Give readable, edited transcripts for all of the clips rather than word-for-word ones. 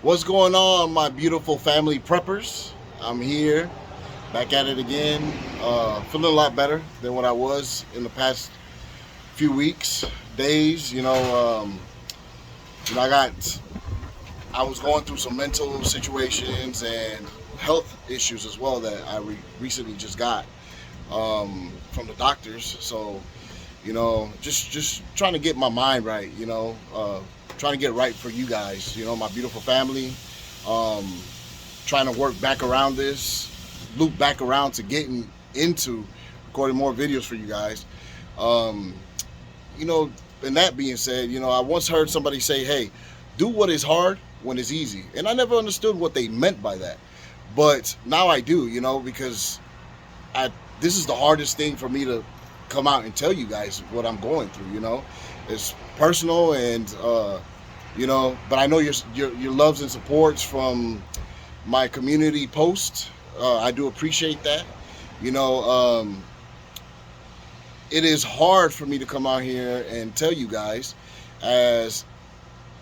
What's going on, my beautiful family preppers? I'm here, back at it again. Feeling a lot better than what I was in the past few weeks, days. I was going through some mental situations and health issues as well that I recently just got from the doctors. So, just trying to get my mind right. Trying to get right for you guys. My beautiful family. Um, Trying to work back around this, loop back around to getting into recording more videos for you guys. Um, and that being said, I once heard somebody say, "Hey, do what is hard when it's easy," and I never understood what they meant by that. But now I do, because I this is the hardest thing for me to come out and tell you guys what I'm going through. It's personal, and but I know your loves and supports from my community post. I do appreciate that. You know, um, it is hard for me to come out here and tell you guys, as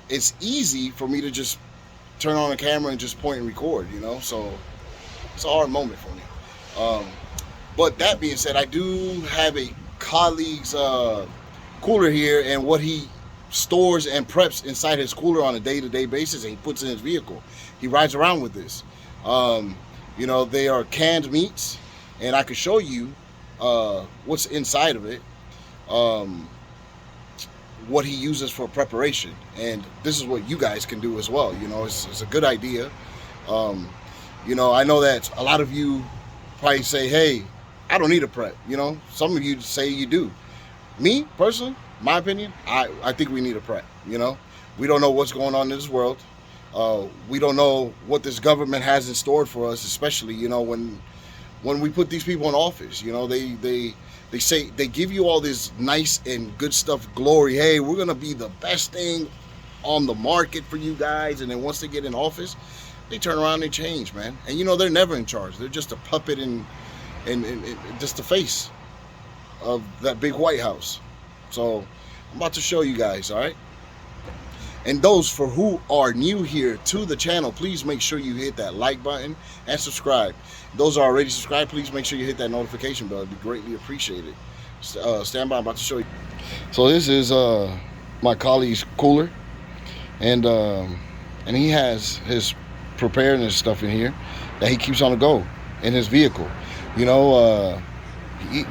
it's easy for me to just turn on a camera and just point and record. So it's a hard moment for me. Um, but that being said, I do have a colleague's cooler here, and what he stores and preps inside his cooler on a day-to-day basis, and he puts in his vehicle. He rides around with this. Um, they are canned meats, and I could show you what's inside of it, um, what he uses for preparation, and this is what you guys can do as well. It's a good idea. Um, I know that a lot of you probably say, "Hey, I don't need a prep." Some of you say you do. Me personally, my opinion, I think we need a prep. We don't know what's going on in this world. We don't know what this government has in store for us, especially when we put these people in office. They say, they give you all this nice and good stuff, glory. Hey, we're gonna be the best thing on the market for you guys, and then once they get in office, they turn around and change, man. And they're never in charge. They're just a puppet and just the face of that big White House. So I'm about to show you guys, all right? And those for who are new here to the channel, please make sure you hit that like button and subscribe. Those are already subscribed, please make sure you hit that notification bell. It'd be greatly appreciated. Stand by, I'm about to show you. So this is my colleague's cooler, and he has his preparedness stuff in here that he keeps on the go in his vehicle. You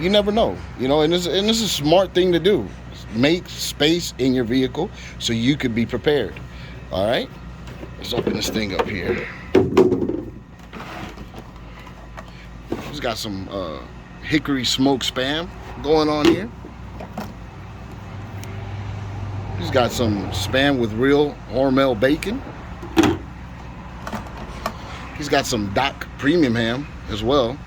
never know, and this is a smart thing to do. Make space in your vehicle so you could be prepared. All right, let's open this thing up here. He's got some hickory smoked spam going on here. He's got some spam with real Hormel bacon. He's got some Doc premium ham as well.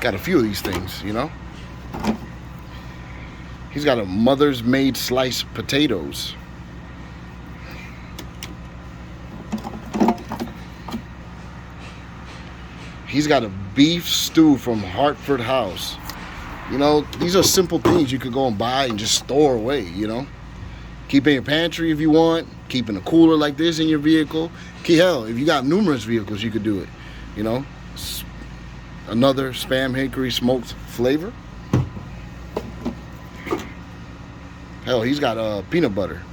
Got a few of these things. He's got a mother's made sliced potatoes. He's got a beef stew from Hartford House. These are simple things you could go and buy and just store away. Keep in your pantry if you want. Keep in a cooler like this in your vehicle. Hell, if you got numerous vehicles, you could do it. Another spam hickory smoked flavor. Hell, he's got peanut butter.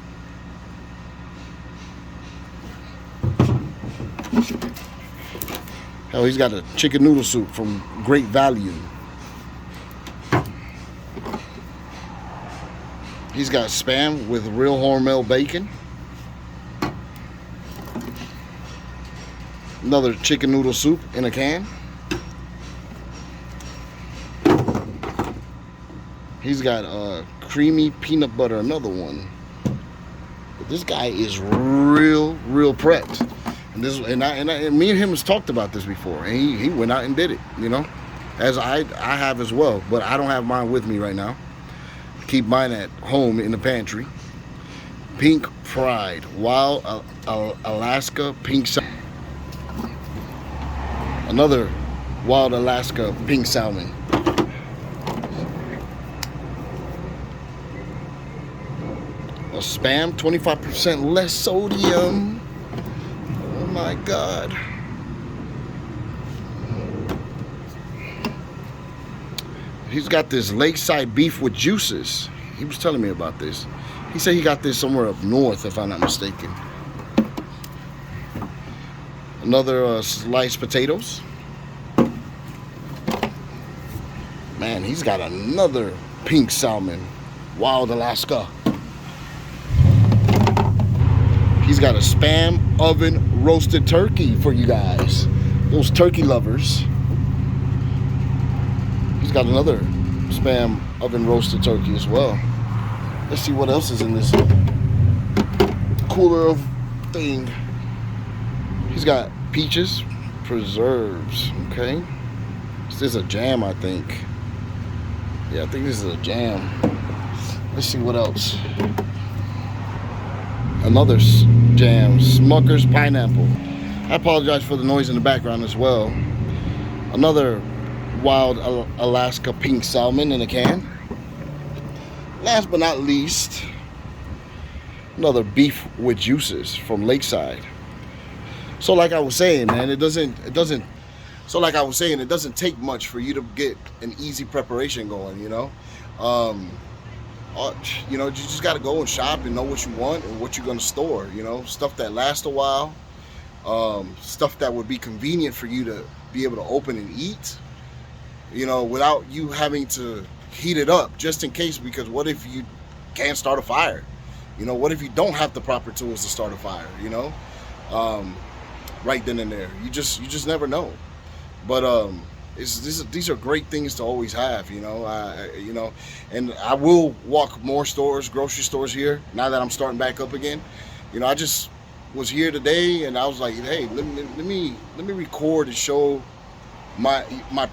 Hell, he's got a chicken noodle soup from Great Value. He's got spam with real Hormel bacon. Another chicken noodle soup in a can. He's got creamy peanut butter, another one. But this guy is real prepped. And me and him has talked about this before, and he went out and did it, as I have as well. But I don't have mine with me right now. Keep mine at home in the pantry. Pink fried wild Alaska pink salmon. Another wild Alaska pink salmon. Spam, 25% less sodium. Oh my God. He's got this lakeside beef with juices. He was telling me about this. He said he got this somewhere up north, if I'm not mistaken. Another sliced potatoes. Man, he's got another pink salmon, wild Alaska. He's got a Spam oven roasted turkey for you guys, those turkey lovers. He's got another Spam oven roasted turkey as well. Let's see what else is in this cooler of thing. He's got peaches, preserves, okay. This is a jam, I think. Yeah, I think this is a jam. Let's see what else. Another jam, Smucker's pineapple. I apologize for the noise in the background as well. Another wild Alaska pink salmon in a can. Last but not least, another beef with juices from Lakeside. So like I was saying, man, it doesn't take much for you to get an easy preparation going, you know. You know, you just got to go and shop and know what you want and what you're going to store, you know, stuff that lasts a while, stuff that would be convenient for you to be able to open and eat, you know, without you having to heat it up just in case, because what if you can't start a fire? You know, what if you don't have the proper tools to start a fire, you know, right then and there? You just never know. But these are great things to always have, you know. You know, and I will walk more stores, grocery stores here now that I'm starting back up again. You know, I just was here today and I was like, hey, let me record and show my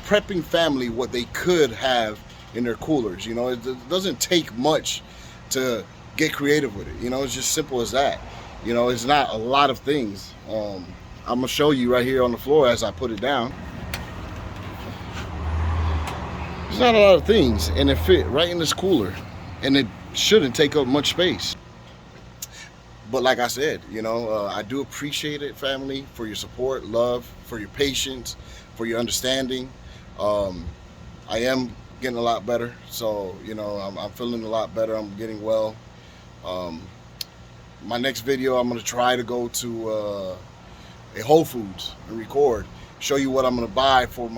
prepping family what they could have in their coolers. You know, it doesn't take much to get creative with it. You know, it's just simple as that. You know, it's not a lot of things. I'm gonna show you right here on the floor as I put it down. There's not a lot of things, and it fit right in this cooler, and it shouldn't take up much space. But like I said, you know, I do appreciate it, family, for your support, love, for your patience, for your understanding. I am getting a lot better, so, you know, I'm feeling a lot better. I'm getting well. My next video, I'm going to try to go to a Whole Foods and record, show you what I'm going to buy for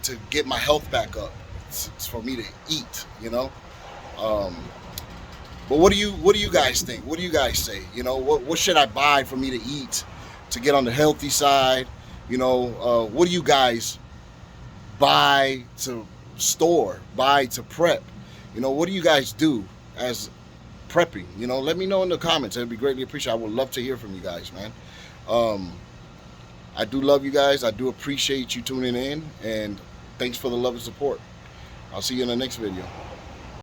to get my health back up. It's for me to eat, you know. But what do you guys think? What do you guys say? You know, what should I buy for me to eat to get on the healthy side? You know, what do you guys buy to store, buy to prep? You know, what do you guys do as prepping? You know, let me know in the comments. It'd be greatly appreciated. I would love to hear from you guys, man. I do love you guys. I do appreciate you tuning in, and thanks for the love and support. I'll see you in the next video.